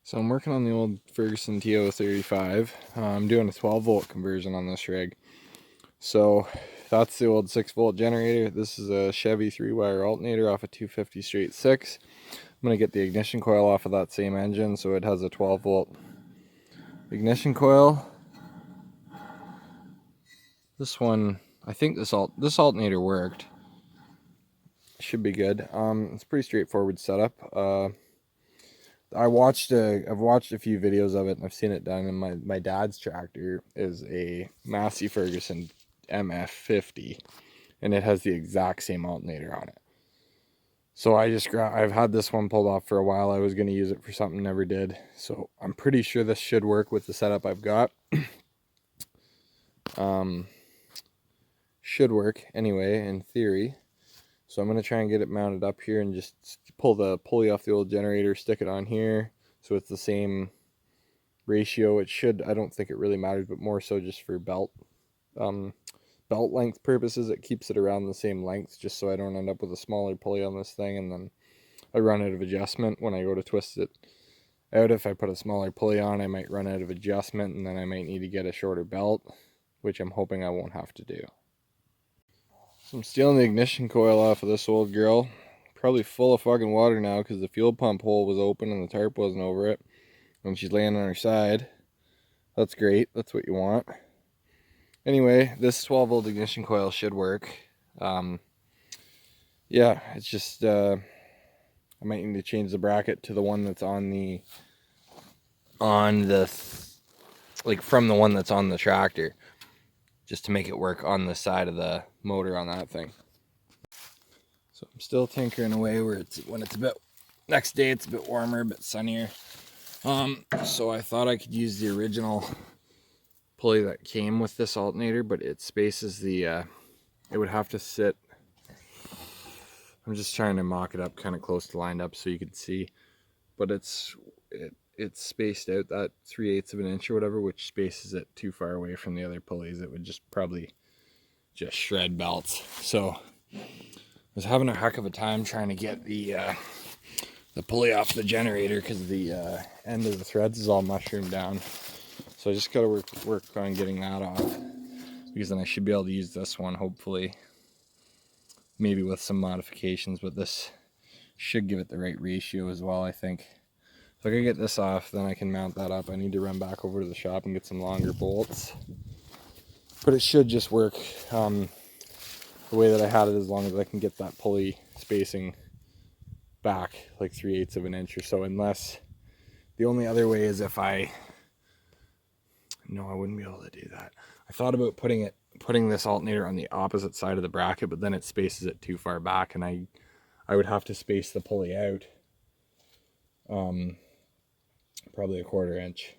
So I'm working on the old Ferguson TO35. I'm doing a 12 volt conversion on this rig. So that's the old 6-volt generator. This is a Chevy 3-wire alternator off a 250 straight 6. I'm going to get the ignition coil off of that same engine, so it has a 12 volt ignition coil. This one, I think this alternator worked. Should be good. It's a pretty straightforward setup. I've watched a few videos of it, and I've seen it done. And my dad's tractor is a Massey Ferguson MF50, and it has the exact same alternator on it. So I've had this one pulled off for a while. I was going to use it for something, never did. So I'm pretty sure this should work with the setup I've got. Should work anyway, in theory. So I'm going to try and get it mounted up here and just pull the pulley off the old generator, stick it on here, so it's the same ratio. It should, I don't think it really matters, but more so just for belt length purposes, it keeps it around the same length, just so I don't end up with a smaller pulley on this thing, and then I run out of adjustment when I go to twist it out. If I put a smaller pulley on, I might run out of adjustment, and then I might need to get a shorter belt, which I'm hoping I won't have to do. So I'm stealing the ignition coil off of this old girl. Probably full of fucking water now because the fuel pump hole was open and the tarp wasn't over it. And she's laying on her side. That's great. That's what you want. Anyway, this 12 volt ignition coil should work. Yeah, it's just I might need to change the bracket to the one that's on the like from the one that's on the tractor, just to make it work on the side of the motor on that thing. So I'm still tinkering away when it's a bit, next day it's a bit warmer, a bit sunnier. So I thought I could use the original pulley that came with this alternator, but it spaces the, it would have to sit, I'm just trying to mock it up kind of close to lined up so you can see, but it's spaced out that 3/8 of an inch or whatever, which spaces it too far away from the other pulleys. It would just probably just shred belts. So I was having a heck of a time trying to get the pulley off the generator because the end of the threads is all mushroomed down. So I just got to work on getting that off, because then I should be able to use this one, hopefully, maybe with some modifications, but this should give it the right ratio as well, I think. If I can get this off, then I can mount that up. I need to run back over to the shop and get some longer bolts. But it should just work the way that I had it, as long as I can get that pulley spacing back like 3/8 of an inch or so. Unless, the only other way is if no, I wouldn't be able to do that. I thought about putting this alternator on the opposite side of the bracket, but then it spaces it too far back, and I would have to space the pulley out. Probably a 1/4 inch,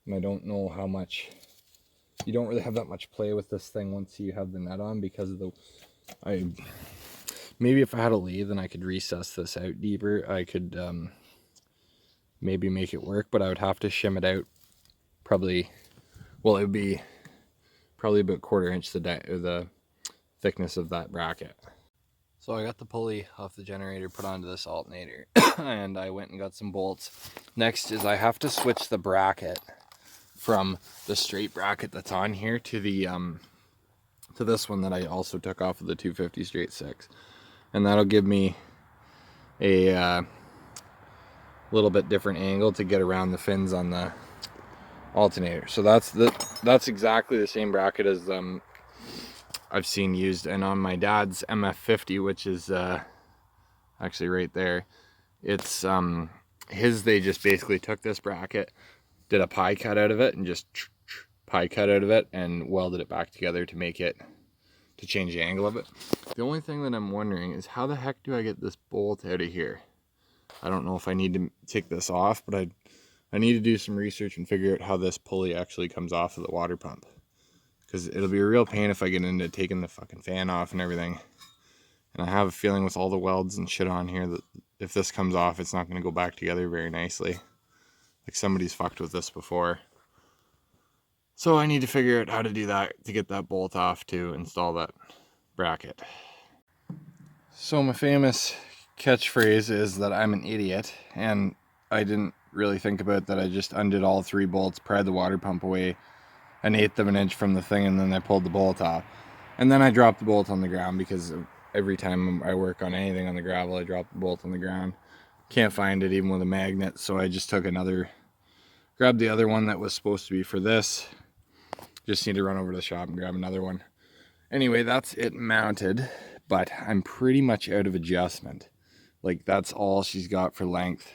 and I don't know how much. You don't really have that much play with this thing once you have the net on, because of the, maybe if I had a lathe and I could recess this out deeper, I could maybe make it work, but I would have to shim it out probably, well, it would be probably about 1/4 inch the thickness of that bracket. So I got the pulley off the generator put onto this alternator and I went and got some bolts. Next is I have to switch the bracket from the straight bracket that's on here to the to this one that I also took off of the 250 straight 6. And that'll give me a little bit different angle to get around the fins on the alternator. So that's exactly the same bracket as I've seen used, and on my dad's MF50, which is actually right there, it's they just basically took this bracket, did a pie cut out of it, and just pie cut out of it and welded it back together to make it, to change the angle of it. The only thing that I'm wondering is how the heck do I get this bolt out of here? I don't know if I need to take this off, but I need to do some research and figure out how this pulley actually comes off of the water pump. Because it'll be a real pain if I get into taking the fucking fan off and everything. And I have a feeling with all the welds and shit on here that if this comes off, it's not going to go back together very nicely. Like somebody's fucked with this before. So I need to figure out how to do that to get that bolt off to install that bracket. So my famous catchphrase is that I'm an idiot, and I didn't really think about that. I just undid all 3 bolts, pried the water pump away 1/8 of an inch from the thing, and then I pulled the bolt off. And then I dropped the bolt on the ground because every time I work on anything on the gravel, I drop the bolt on the ground. Can't find it even with a magnet, so I just took grabbed the other one that was supposed to be for this. Just need to run over to the shop and grab another one. Anyway, that's it mounted, but I'm pretty much out of adjustment. Like, that's all she's got for length.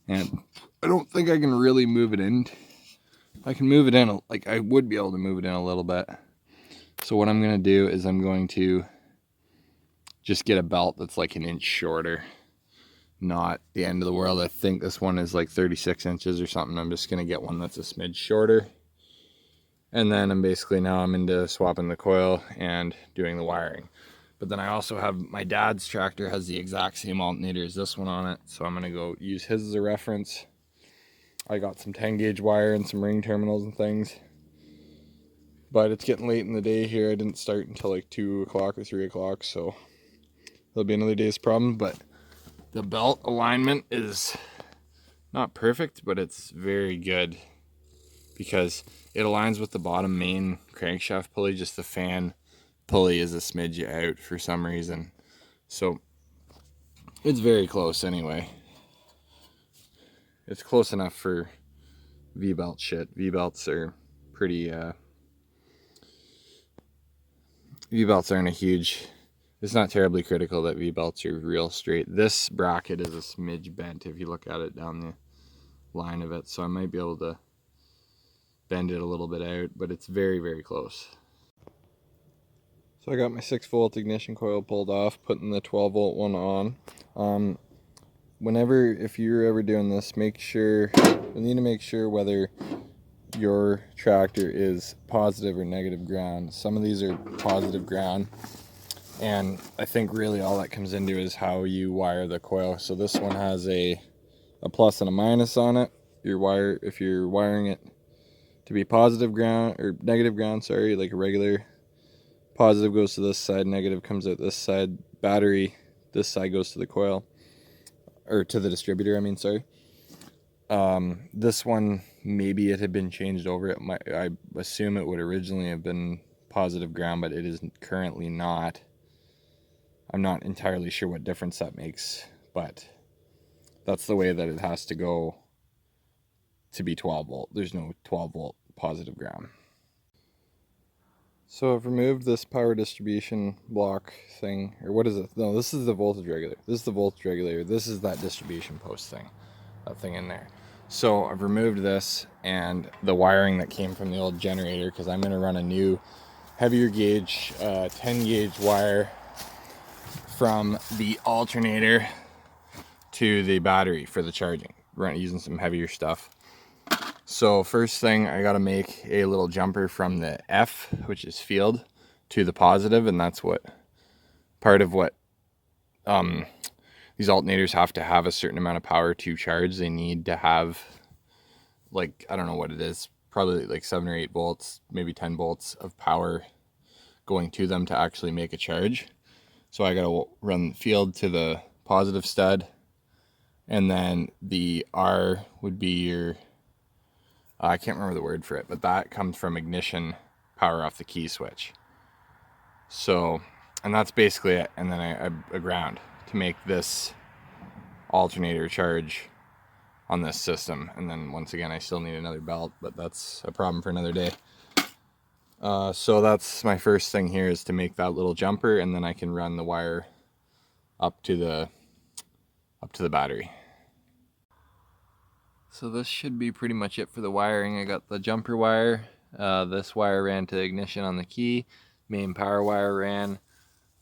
And I don't think I can really move it in. I can move it in, like I would be able to move it in a little bit. So what I'm going to do is I'm going to just get a belt that's like 1 inch shorter. Not the end of the world. I think this one is like 36 inches or something. I'm just going to get one that's a smidge shorter. And then I'm into swapping the coil and doing the wiring. But then I also have, my dad's tractor has the exact same alternator as this one on it. So I'm going to go use his as a reference. I got some 10 gauge wire and some ring terminals and things. But it's getting late in the day here. I didn't start until like 2 o'clock or 3 o'clock. So there'll be another day's problem. But the belt alignment is not perfect, but it's very good. Because it aligns with the bottom main crankshaft pulley, just the fan pulley is a smidge out for some reason. So it's very close anyway. It's close enough for V-belt shit. V-belts are pretty, V-belts aren't a huge, it's not terribly critical that V-belts are real straight. This bracket is a smidge bent if you look at it down the line of it, so I might be able to bend it a little bit out, but it's very, very close. So I got my 6-volt ignition coil pulled off, putting the 12-volt one on. If you're ever doing this, you need to make sure whether your tractor is positive or negative ground. Some of these are positive ground, and I think really all that comes into is how you wire the coil. So this one has a plus and a minus on it. If you're wiring it to be positive ground or negative ground, sorry, like a regular, positive goes to this side, negative comes out this side. Battery, this side goes to the coil, or to the distributor, I mean, sorry. This one, maybe it had been changed over. I assume it would originally have been positive ground, but it is currently not. I'm not entirely sure what difference that makes, but that's the way that it has to go to be 12 volt. There's no 12 volt positive ground. So I've removed this power distribution block thing, or what is it? No, this is the voltage regulator. This is the voltage regulator. This is that distribution post thing, that thing in there. So I've removed this and the wiring that came from the old generator, because I'm going to run a new heavier gauge 10 gauge wire from the alternator to the battery for the charging. Using some heavier stuff. So first thing, I got to make a little jumper from the F, which is field, to the positive, and that's part of what these alternators have to have a certain amount of power to charge. They need to have, like, I don't know what it is, probably like 7 or 8 volts, maybe 10 volts of power going to them to actually make a charge. So I got to run field to the positive stud, and then the R would be your, I can't remember the word for it, but that comes from ignition power off the key switch. So, and that's basically it. And then I ground to make this alternator charge on this system. And then once again, I still need another belt, but that's a problem for another day. So that's my first thing here, is to make that little jumper, and then I can run the wire up to the battery. So this should be pretty much it for the wiring. I got the jumper wire. This wire ran to ignition on the key. Main power wire ran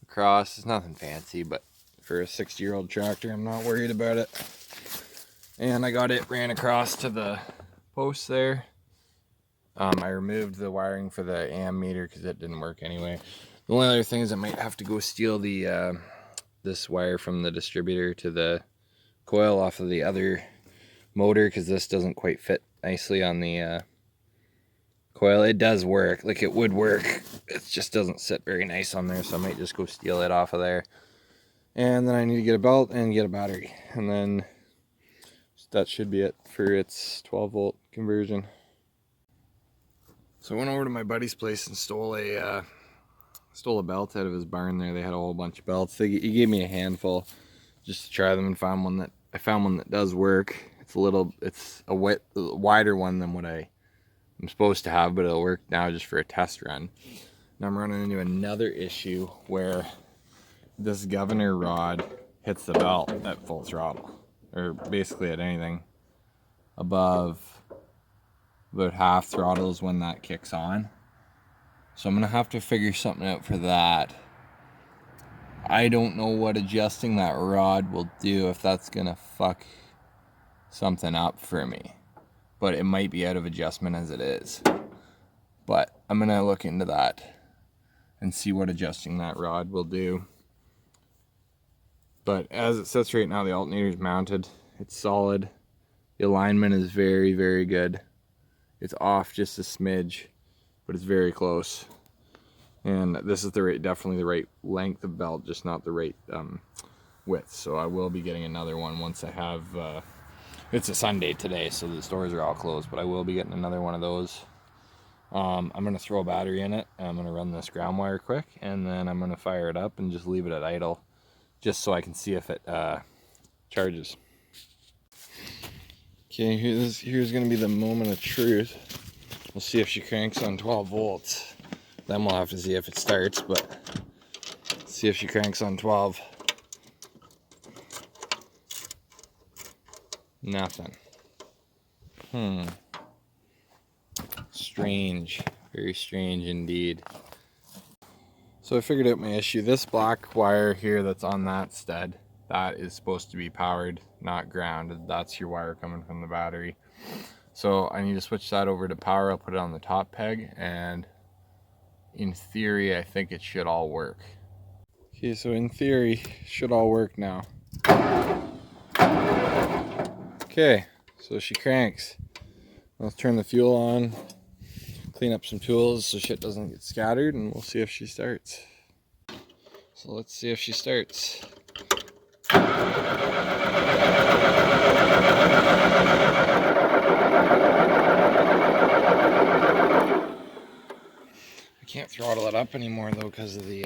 across. It's nothing fancy, but for a 60-year-old tractor, I'm not worried about it. And I got it ran across to the post there. I removed the wiring for the ammeter because it didn't work anyway. The only other thing is I might have to go steal the this wire from the distributor to the coil off of the other motor, because this doesn't quite fit nicely on the coil. It does work, like it would work, it just doesn't sit very nice on there, so I might just go steal it off of there. And then I need to get a belt and get a battery, and then that should be it for its 12-volt conversion. So I went over to my buddy's place and stole a belt out of his barn there. They had a whole bunch of belts. He gave me a handful just to try them, and found one that does work. It's a wider one than what I'm supposed to have, but it'll work now just for a test run. Now I'm running into another issue where this governor rod hits the belt at full throttle, or basically at anything above about half throttle is when that kicks on. So I'm gonna have to figure something out for that. I don't know what adjusting that rod will do, if that's gonna fuck something up for me, but it might be out of adjustment as it is. But I'm gonna look into that and see what adjusting that rod will do. But as it sits right now, the alternator is mounted. It's solid. The alignment is very, very good. It's off just a smidge, but it's very close. And this is definitely the right length of belt, just not the right width. So I will be getting another one once I have, it's a Sunday today, so the stores are all closed, but I will be getting another one of those. I'm gonna throw a battery in it, and I'm gonna run this ground wire quick, and then I'm gonna fire it up and just leave it at idle, just so I can see if it charges. Okay, here's gonna be the moment of truth. We'll see if she cranks on 12 volts. Then we'll have to see if it starts, but see if she cranks on 12. Nothing. Strange. Very strange indeed. So I figured out my issue. This black wire here that's on that stud, that is supposed to be powered, not grounded. That's your wire coming from the battery. So I need to switch that over to power. I'll put it on the top peg, and in theory, I think it should all work. Okay, so in theory, it should all work now. Okay, so she cranks. Let's turn the fuel on, clean up some tools so shit doesn't get scattered, and we'll see if she starts. So let's see if she starts. I can't throttle it up anymore though because of the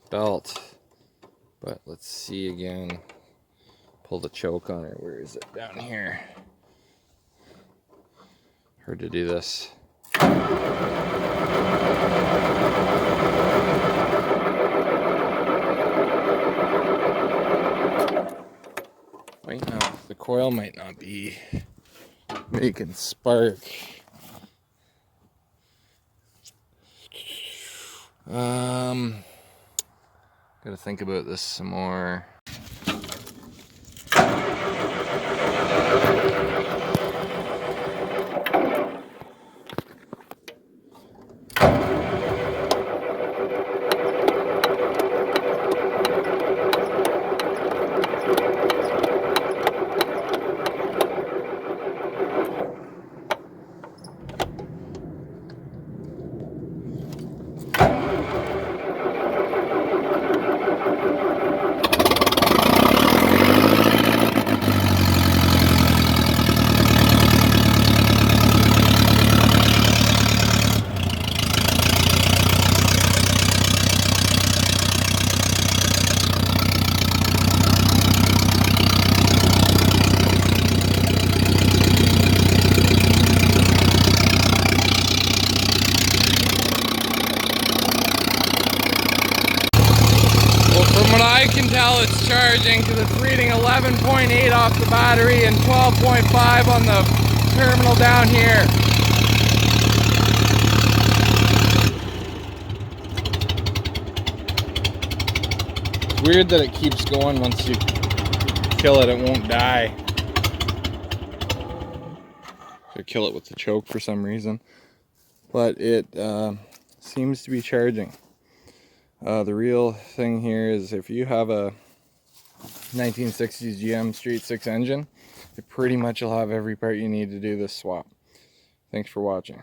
belt. But let's see again. Pull the choke on her. Where is it? Down here. Hard to do this. Might not. The coil might not be making spark. Gotta think about this some more. From what I can tell, it's charging because it's reading 11.8 off the battery and 12.5 on the terminal down here. It's weird that it keeps going once you kill it, it won't die. I kill it with the choke for some reason, but it seems to be charging. The real thing here is if you have a 1960s GM Street 6 engine, it pretty much will have every part you need to do this swap. Thanks for watching.